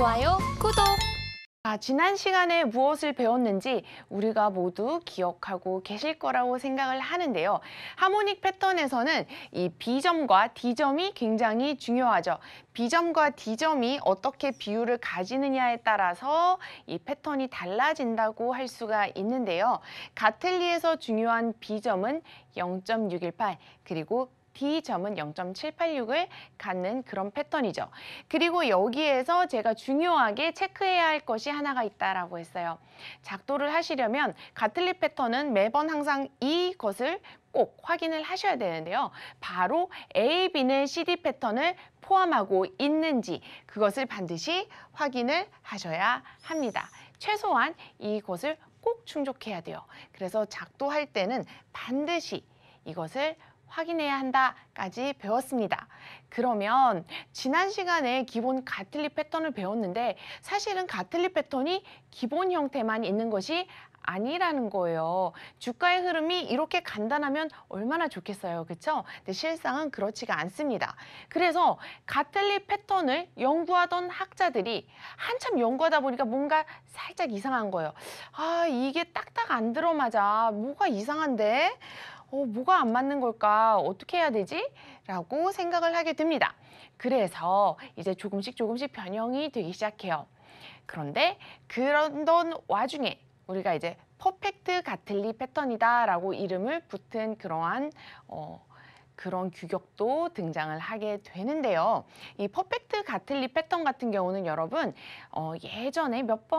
좋아요, 구독! 지난 시간에 무엇을 배웠는지 우리가 모두 기억하고 계실 거라고 생각을 하는데요. 하모닉 패턴에서는 이 B점과 D점이 굉장히 중요하죠. B점과 D점이 어떻게 비율을 가지느냐에 따라서 이 패턴이 달라진다고 할 수가 있는데요. 가틀리에서 중요한 B점은 0.618, 그리고 D점은 0.786을 갖는 그런 패턴이죠. 그리고 여기에서 제가 중요하게 체크해야 할 것이 하나가 있다라고 했어요. 작도를 하시려면 가틀리 패턴은 매번 항상 이것을 꼭 확인을 하셔야 되는데요. 바로 A, B는 CD 패턴을 포함하고 있는지 그것을 반드시 확인을 하셔야 합니다. 최소한 이것을 꼭 충족해야 돼요. 그래서 작도할 때는 반드시 이것을 확인해야 한다까지 배웠습니다. 그러면 지난 시간에 기본 가틀리 패턴을 배웠는데 사실은 가틀리 패턴이 기본 형태만 있는 것이 아니라는 거예요. 주가의 흐름이 이렇게 간단하면 얼마나 좋겠어요. 그렇죠? 근데 실상은 그렇지가 않습니다. 그래서 가틀리 패턴을 연구하던 학자들이 한참 연구하다 보니까 뭔가 살짝 이상한 거예요. 이게 딱딱 안 들어맞아. 뭐가 이상한데? 뭐가 안 맞는 걸까? 어떻게 해야 되지? 라고 생각을 하게 됩니다. 그래서 이제 조금씩 변형이 되기 시작해요. 그런데 그러던 와중에 우리가 이제 퍼펙트 가틀리 패턴이다 라고 이름을 붙은 그러한 그런 규격도 등장을 하게 되는데요. 이 퍼펙트 가틀리 패턴 같은 경우는 여러분 예전에 몇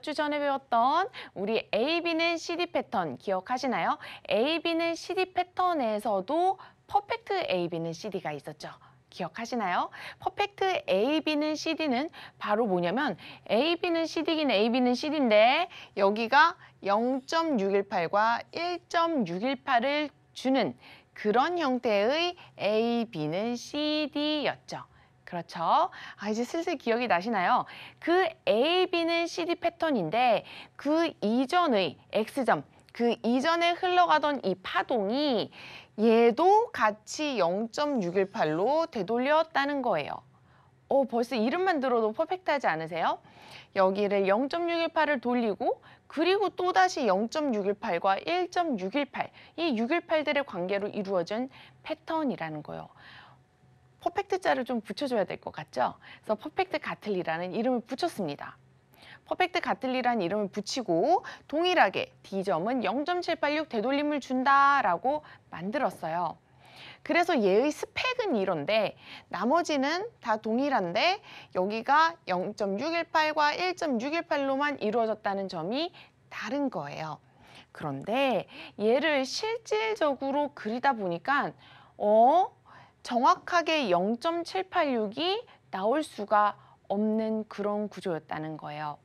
주 전에 배웠던 우리 AB는 CD 패턴 기억하시나요? AB는 CD 패턴에서도 퍼펙트 AB는 CD가 있었죠. 기억하시나요? 퍼펙트 AB는 CD는 바로 뭐냐면 AB는 CD긴 AB는 CD인데 여기가 0.618과 1.618을 주는 그런 형태의 A, B는 CD였죠. 그렇죠? 이제 슬슬 기억이 나시나요? 그 A, B는 CD 패턴인데 그 이전의 X점, 그 이전에 흘러가던 이 파동이 얘도 같이 0.618로 되돌렸다는 거예요. 벌써 이름만 들어도 퍼펙트하지 않으세요? 여기를 0.618을 돌리고 그리고 또다시 0.618과 1.618, 이 618들의 관계로 이루어진 패턴이라는 거예요. 퍼펙트자를 좀 붙여줘야 될 것 같죠? 그래서 퍼펙트 가틀리라는 이름을 붙였습니다. 퍼펙트 가틀리라는 이름을 붙이고 동일하게 D점은 0.786 되돌림을 준다라고 만들었어요. 그래서 얘의 스펙은 이런데 나머지는 다 동일한데 여기가 0.618과 1.618로만 이루어졌다는 점이 다른 거예요. 그런데 얘를 실질적으로 그리다 보니까 정확하게 0.786이 나올 수가 없는 그런 구조였다는 거예요.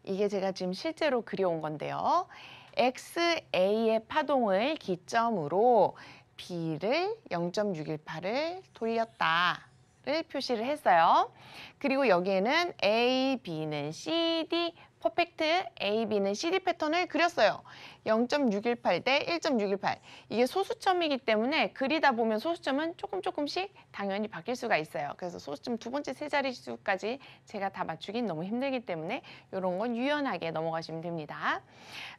이게 제가 지금 실제로 그려온 건데요. XA의 파동을 기점으로 B를 0.618을 돌렸다를 표시를 했어요. 그리고 여기에는 A, B는 CD, 퍼펙트 A, B는 CD 패턴을 그렸어요. 0.618 대 1.618. 이게 소수점이기 때문에 그리다 보면 소수점은 조금씩 당연히 바뀔 수가 있어요. 그래서 소수점 두 번째 세 자릿수까지 제가 다 맞추긴 너무 힘들기 때문에 이런 건 유연하게 넘어가시면 됩니다.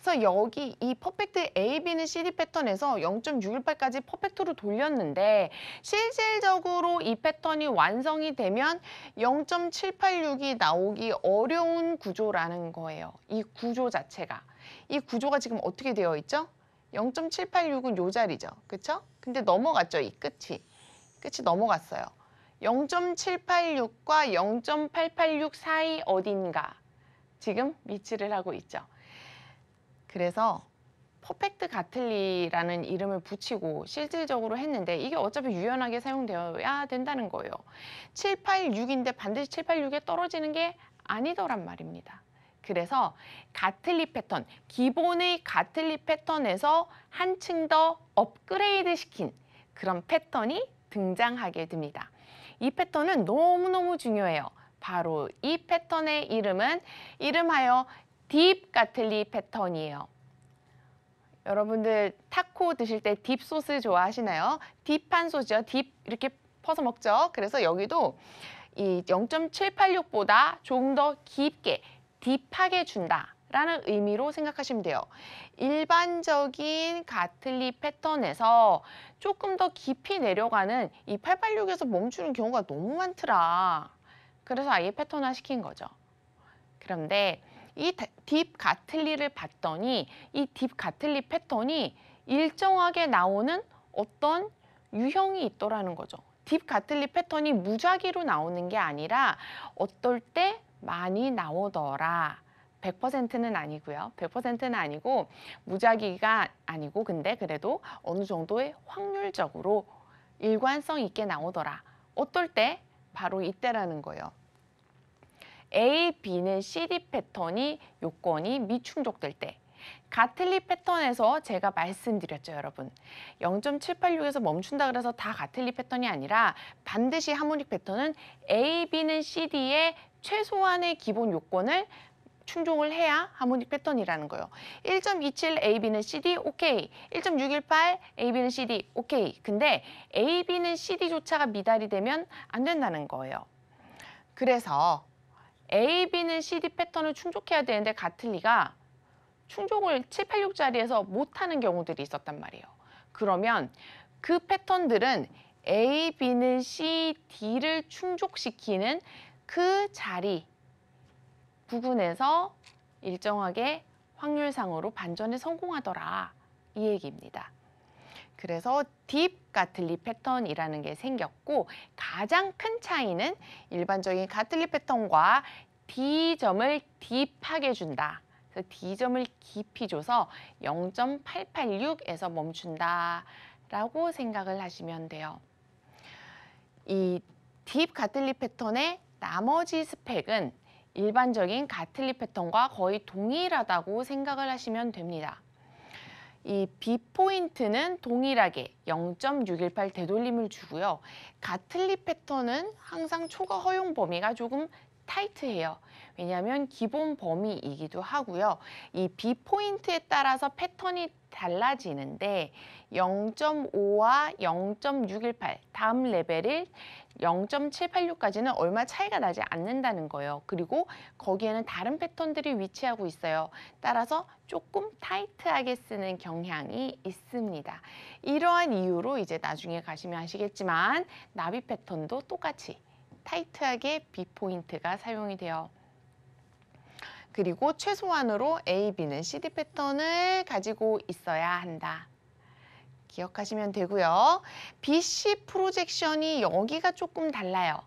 그래서 여기 이 퍼펙트 A, B는 CD 패턴에서 0.618까지 퍼펙트로 돌렸는데 실질적으로 이 패턴이 완성이 되면 0.786이 나오기 어려운 구조라는 거예요. 이 구조 자체가. 이 구조가 지금 어떻게 되어 있죠? 0.786은 요 자리죠. 그쵸? 근데 넘어갔죠. 이 끝이 넘어갔어요. 0.786과 0.886 사이 어딘가 지금 위치를 하고 있죠. 그래서 퍼펙트 가틀리라는 이름을 붙이고 실질적으로 했는데 이게 어차피 유연하게 사용되어야 된다는 거예요. 786인데 반드시 786에 떨어지는 게 아니더란 말입니다. 그래서 가틀리 패턴, 기본의 가틀리 패턴에서 한층 더 업그레이드 시킨 그런 패턴이 등장하게 됩니다. 이 패턴은 너무너무 중요해요. 바로 이 패턴의 이름하여 딥 가틀리 패턴이에요. 여러분들 타코 드실 때 딥 소스 좋아하시나요? 딥한 소스죠. 딥 이렇게 퍼서 먹죠. 그래서 여기도 이 0.786보다 조금 더 깊게 딥하게 준다라는 의미로 생각하시면 돼요. 일반적인 가틀리 패턴에서 조금 더 깊이 내려가는 이 886에서 멈추는 경우가 너무 많더라. 그래서 아예 패턴화 시킨 거죠. 그런데 이 딥 가틀리를 봤더니 이 딥 가틀리 패턴이 일정하게 나오는 어떤 유형이 있더라는 거죠. 딥 가틀리 패턴이 무작위로 나오는 게 아니라 어떨 때 많이 나오더라. 100%는 아니고요. 100%는 아니고 무작위가 아니고 근데 그래도 어느 정도의 확률적으로 일관성 있게 나오더라. 어떨 때? 바로 이때라는 거예요. A, B는 CD 패턴이 요건이 미충족될 때 가틀리 패턴에서 제가 말씀드렸죠, 여러분. 0.786에서 멈춘다 그래서 다 가틀리 패턴이 아니라 반드시 하모닉 패턴은 A, B는 CD의 최소한의 기본 요건을 충족을 해야 하모닉 패턴이라는 거예요. 1.27 A, B는 CD, 오케이. 1.618 A, B는 CD, 오케이. 근데 A, B는 CD조차가 미달이 되면 안 된다는 거예요. 그래서 A, B는 CD 패턴을 충족해야 되는데 가틀리가 충족을 786짜리에서 못하는 경우들이 있었단 말이에요. 그러면 그 패턴들은 A, B는 C, D를 충족시키는 그 자리 부분에서 일정하게 확률상으로 반전에 성공하더라. 이 얘기입니다. 그래서 딥 가틀리 패턴이라는 게 생겼고 가장 큰 차이는 일반적인 가틀리 패턴과 D점을 딥하게 준다. 그래서 D점을 깊이 줘서 0.886에서 멈춘다라고 생각을 하시면 돼요. 이 딥 가틀리 패턴의 나머지 스펙은 일반적인 가틀리 패턴과 거의 동일하다고 생각을 하시면 됩니다. 이 B포인트는 동일하게 0.618 되돌림을 주고요. 가틀리 패턴은 항상 초과 허용 범위가 조금 타이트해요. 왜냐하면 기본 범위이기도 하고요. 이 B포인트에 따라서 패턴이 달라지는데 0.5와 0.618 다음 레벨을 0.786까지는 얼마 차이가 나지 않는다는 거예요. 그리고 거기에는 다른 패턴들이 위치하고 있어요. 따라서 조금 타이트하게 쓰는 경향이 있습니다. 이러한 이유로 이제 나중에 가시면 아시겠지만 나비 패턴도 똑같이 타이트하게 B포인트가 사용이 돼요. 그리고 최소한으로 A, B는 CD 패턴을 가지고 있어야 한다. 기억하시면 되고요. BC 프로젝션이 여기가 조금 달라요.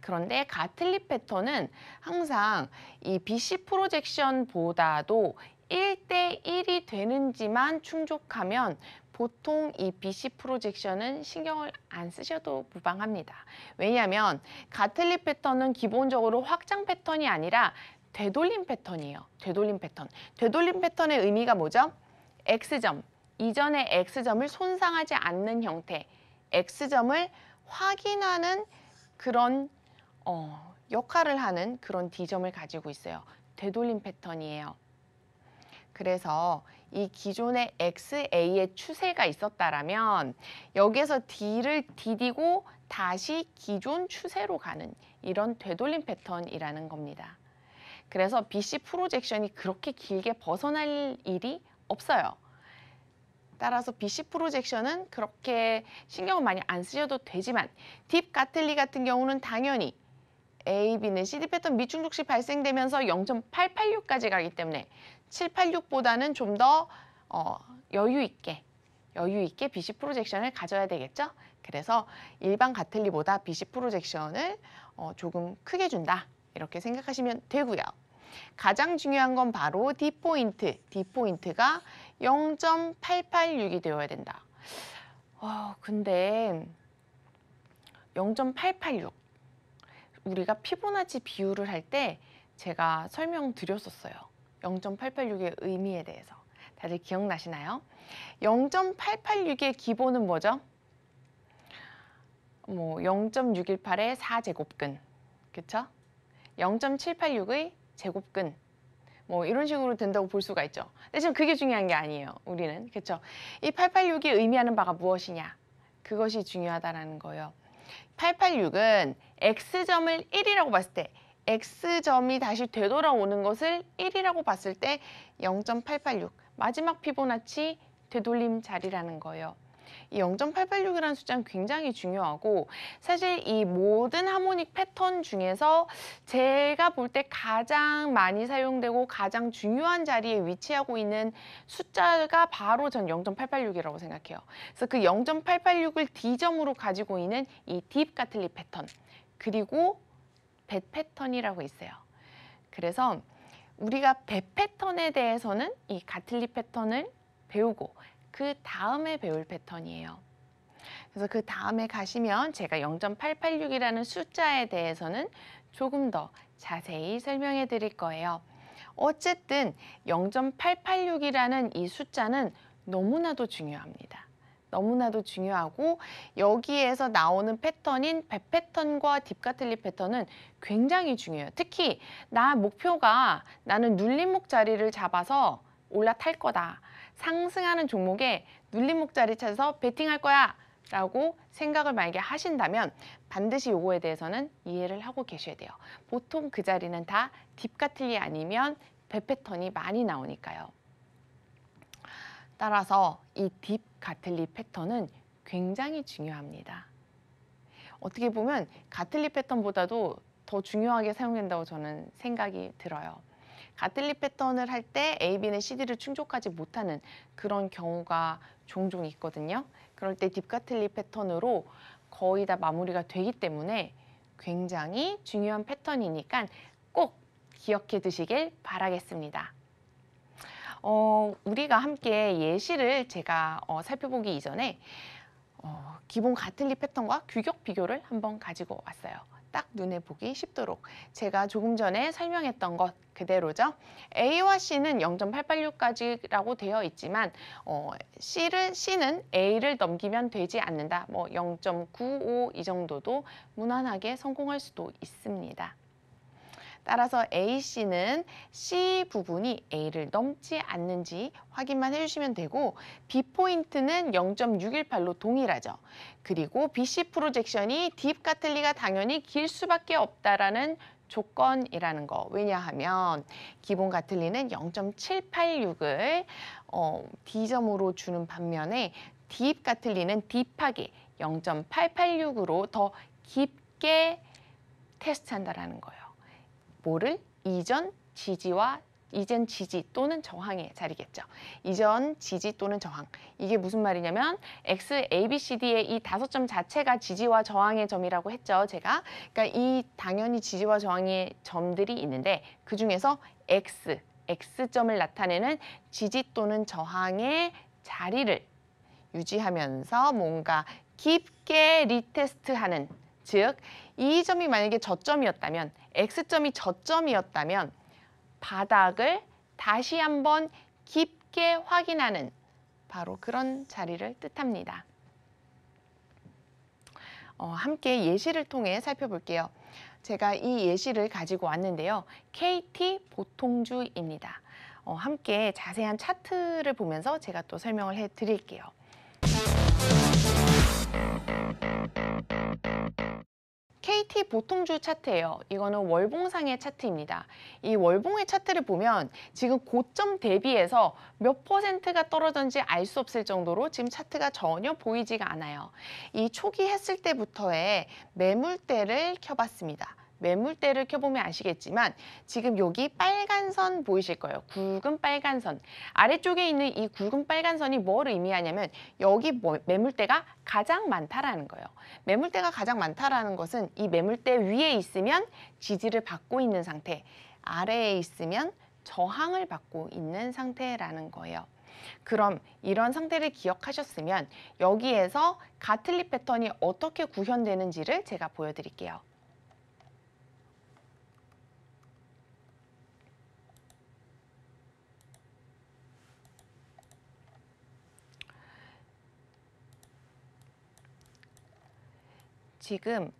그런데 가틀리 패턴은 항상 이 BC 프로젝션보다도 1대1이 되는지만 충족하면 보통 이 BC 프로젝션은 신경을 안 쓰셔도 무방합니다. 왜냐하면 가틀리 패턴은 기본적으로 확장 패턴이 아니라 되돌림 패턴이에요. 되돌림 패턴. 되돌림 패턴의 의미가 뭐죠? X점, 이전의 X점을 손상하지 않는 형태, X점을 확인하는 그런 역할을 하는 그런 D점을 가지고 있어요. 되돌림 패턴이에요. 그래서 이 기존의 XA의 추세가 있었다라면 여기에서 D를 디디고 다시 기존 추세로 가는 이런 되돌림 패턴이라는 겁니다. 그래서 BC 프로젝션이 그렇게 길게 벗어날 일이 없어요. 따라서 BC 프로젝션은 그렇게 신경을 많이 안 쓰셔도 되지만 딥 가틀리 같은 경우는 당연히 A, B는 CD 패턴 미충족시 발생되면서 0.886까지 가기 때문에 786보다는 좀 더 여유 있게 BC 프로젝션을 가져야 되겠죠. 그래서 일반 가틀리보다 BC 프로젝션을 조금 크게 준다. 이렇게 생각하시면 되고요. 가장 중요한 건 바로 D포인트. D포인트가 0.886이 되어야 된다. 근데 0.886 우리가 피보나치 비율을 할 때 제가 설명드렸었어요. 0.886의 의미에 대해서. 다들 기억나시나요? 0.886의 기본은 뭐죠? 0.618의 4제곱근. 그쵸? 0.786의 제곱근. 이런 식으로 된다고 볼 수가 있죠. 근데 지금 그게 중요한 게 아니에요. 우리는. 그쵸? 이 886이 의미하는 바가 무엇이냐? 그것이 중요하다는 거예요. 886은 X점을 1이라고 봤을 때 X점이 다시 되돌아오는 것을 1이라고 봤을 때 0.886 마지막 피보나치 되돌림 자리라는 거예요. 이 0.886이라는 숫자는 굉장히 중요하고 사실 이 모든 하모닉 패턴 중에서 제가 볼 때 가장 많이 사용되고 가장 중요한 자리에 위치하고 있는 숫자가 바로 전 0.886이라고 생각해요. 그래서 그 0.886을 D점으로 가지고 있는 이 딥 가틀리 패턴 그리고 벳 패턴이라고 있어요. 그래서 우리가 벳 패턴에 대해서는 이 가틀리 패턴을 배우고 그 다음에 배울 패턴이에요. 그래서 그 다음에 가시면 제가 0.886이라는 숫자에 대해서는 조금 더 자세히 설명해 드릴 거예요. 어쨌든 0.886이라는 이 숫자는 너무나도 중요합니다. 너무나도 중요하고 여기에서 나오는 패턴인 벳 패턴과 딥가틀리 패턴은 굉장히 중요해요. 특히 목표가 나는 눌림목 자리를 잡아서 올라탈 거다. 상승하는 종목에 눌림목 자리 찾아서 베팅할 거야 라고 생각을 만약에 하신다면 반드시 요거에 대해서는 이해를 하고 계셔야 돼요. 보통 그 자리는 다 딥가틀리 아니면 벳 패턴이 많이 나오니까요. 따라서 이 딥가틀리 패턴은 굉장히 중요합니다. 어떻게 보면 가틀리 패턴보다도 더 중요하게 사용된다고 저는 생각이 들어요. 가틀리 패턴을 할 때 A, B는 CD를 충족하지 못하는 그런 경우가 종종 있거든요. 그럴 때 딥가틀리 패턴으로 거의 다 마무리가 되기 때문에 굉장히 중요한 패턴이니까 꼭 기억해 두시길 바라겠습니다. 우리가 함께 예시를 제가 살펴보기 이전에 기본 가틀리 패턴과 규격 비교를 한번 가지고 왔어요. 딱 눈에 보기 쉽도록 제가 조금 전에 설명했던 것 그대로죠. A와 C는 0.886까지라고 되어 있지만 C는 A를 넘기면 되지 않는다. 뭐 0.95 이 정도도 무난하게 성공할 수도 있습니다. 따라서 AC는 C 부분이 A를 넘지 않는지 확인만 해주시면 되고 B포인트는 0.618로 동일하죠. 그리고 BC 프로젝션이 딥 가틀리가 당연히 길 수밖에 없다라는 조건이라는 거. 왜냐하면 기본 가틀리는 0.786을 D점으로 주는 반면에 딥 가틀리는 딥하게 0.886으로 더 깊게 테스트한다라는 거예요. 뭐를? 이전 지지 또는 저항의 자리겠죠. 이전 지지 또는 저항. 이게 무슨 말이냐면 X, A, B, C, D의 이 5점 자체가 지지와 저항의 점이라고 했죠. 제가. 그러니까 이 당연히 지지와 저항의 점들이 있는데 그 중에서 X점을 나타내는 지지 또는 저항의 자리를 유지하면서 뭔가 깊게 리테스트하는 즉, 이 점이 만약에 저점이었다면 X점이 저점이었다면 바닥을 다시 한번 깊게 확인하는 바로 그런 자리를 뜻합니다. 함께 예시를 통해 살펴볼게요. 제가 이 예시를 가지고 왔는데요. KT 보통주입니다. 함께 자세한 차트를 보면서 제가 또 설명을 해드릴게요. KT 보통주 차트예요. 이거는 월봉상의 차트입니다. 이 월봉의 차트를 보면 지금 고점 대비해서 몇 %가 떨어졌는지 알 수 없을 정도로 지금 차트가 전혀 보이지가 않아요. 이 초기 했을 때부터의 매물대를 켜봤습니다. 매물대를 켜보면 아시겠지만 지금 여기 빨간 선 보이실 거예요. 굵은 빨간 선. 아래쪽에 있는 이 굵은 빨간 선이 뭘 의미하냐면 여기 매물대가 가장 많다라는 거예요. 매물대가 가장 많다라는 것은 이 매물대 위에 있으면 지지를 받고 있는 상태, 아래에 있으면 저항을 받고 있는 상태라는 거예요. 그럼 이런 상태를 기억하셨으면 여기에서 가틀리 패턴이 어떻게 구현되는지를 제가 보여드릴게요. 지금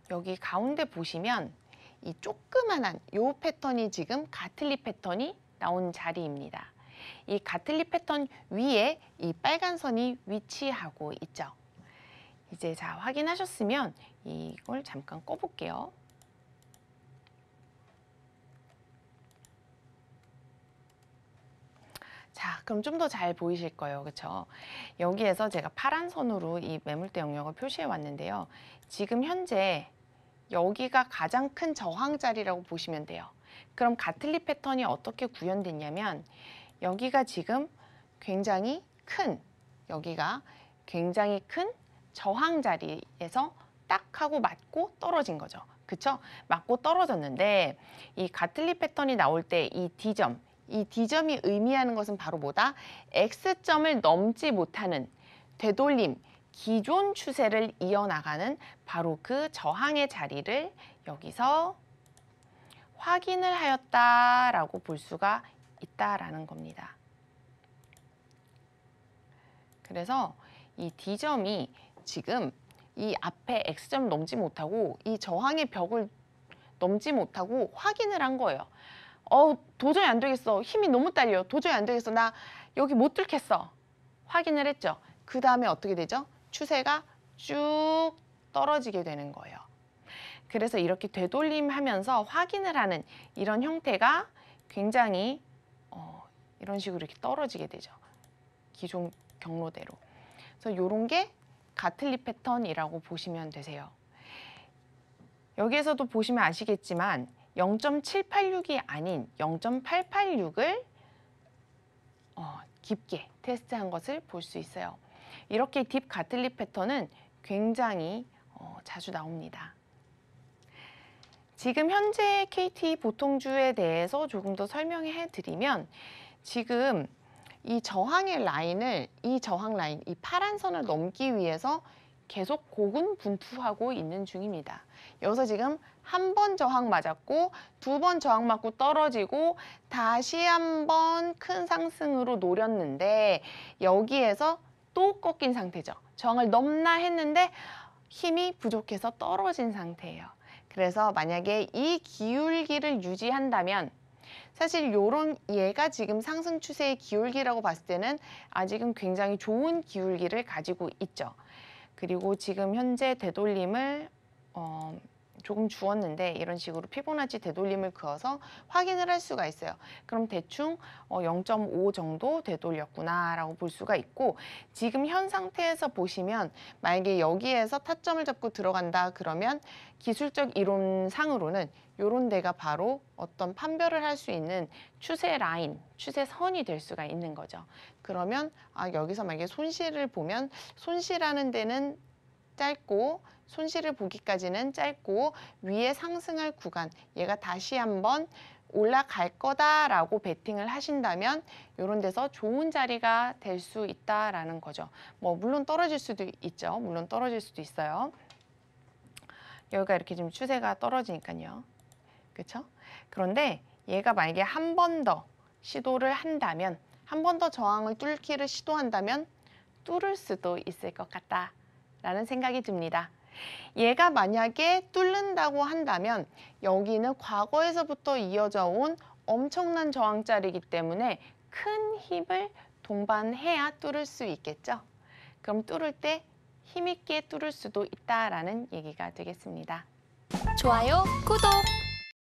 여기 가운데 보시면 이 조그만한 요 패턴이 지금 가틀리 패턴이 나온 자리입니다. 이 가틀리 패턴 위에 이 빨간 선이 위치하고 있죠. 이제 자, 확인하셨으면 이걸 잠깐 꺼볼게요. 자, 그럼 좀 더 잘 보이실 거예요. 그렇죠? 여기에서 제가 파란 선으로 이 매물대 영역을 표시해 왔는데요. 지금 현재 여기가 가장 큰 저항 자리라고 보시면 돼요. 그럼 가틀리 패턴이 어떻게 구현됐냐면 여기가 지금 굉장히 큰, 여기가 굉장히 큰 저항 자리에서 딱 하고 맞고 떨어진 거죠. 그쵸? 맞고 떨어졌는데 이 가틀리 패턴이 나올 때 이 D점, 이 D점이 의미하는 것은 바로 뭐다? X점을 넘지 못하는 되돌림, 기존 추세를 이어나가는 바로 그 저항의 자리를 여기서 확인을 하였다라고 볼 수가 있다라는 겁니다. 그래서 이 D점이 지금 이 앞에 X점을 넘지 못하고 이 저항의 벽을 넘지 못하고 확인을 한 거예요. 도저히 안 되겠어. 힘이 너무 딸려. 도저히 안 되겠어. 나 여기 못 뚫겠어. 확인을 했죠. 그 다음에 어떻게 되죠? 추세가 쭉 떨어지게 되는 거예요. 그래서 이렇게 되돌림하면서 확인을 하는 이런 형태가 굉장히 이런 식으로 이렇게 떨어지게 되죠. 기존 경로대로. 그래서 이런 게 가틀리 패턴이라고 보시면 되세요. 여기에서도 보시면 아시겠지만 0.786이 아닌 0.886을 깊게 테스트한 것을 볼 수 있어요. 이렇게 딥 가틀리 패턴은 굉장히 자주 나옵니다. 지금 현재 KT 보통주에 대해서 조금 더 설명해 드리면 지금 이 저항의 라인을, 이 저항 라인, 이 파란 선을 넘기 위해서 계속 고군분투하고 있는 중입니다. 여기서 지금 한 번 저항 맞았고 두 번 저항 맞고 떨어지고 다시 한 번 큰 상승으로 노렸는데 여기에서 또 꺾인 상태죠. 저항을 넘나 했는데 힘이 부족해서 떨어진 상태예요. 그래서 만약에 이 기울기를 유지한다면 사실 요런 얘가 지금 상승 추세의 기울기라고 봤을 때는 아직은 굉장히 좋은 기울기를 가지고 있죠. 그리고 지금 현재 되돌림을 조금 주었는데 이런 식으로 피보나치 되돌림을 그어서 확인을 할 수가 있어요. 그럼 대충 0.5 정도 되돌렸구나 라고 볼 수가 있고 지금 현 상태에서 보시면 만약에 여기에서 타점을 잡고 들어간다 그러면 기술적 이론상으로는 이런 데가 바로 어떤 판별을 할 수 있는 추세 라인, 추세선이 될 수가 있는 거죠. 그러면 여기서 만약에 손실을 보면 손실하는 데는 짧고 손실을 보기까지는 짧고 위에 상승할 구간 얘가 다시 한번 올라갈 거다라고 베팅을 하신다면 이런 데서 좋은 자리가 될 수 있다라는 거죠. 물론 떨어질 수도 있죠. 물론 떨어질 수도 있어요. 여기가 이렇게 지금 추세가 떨어지니까요. 그렇죠? 그런데 얘가 만약에 한 번 더 시도를 한다면 한 번 더 저항을 뚫기를 시도한다면 뚫을 수도 있을 것 같다라는 생각이 듭니다. 얘가 만약에 뚫는다고 한다면 여기는 과거에서부터 이어져 온 엄청난 저항자리이기 때문에 큰 힘을 동반해야 뚫을 수 있겠죠. 그럼 뚫을 때 힘있게 뚫을 수도 있다라는 얘기가 되겠습니다. 좋아요, 구독!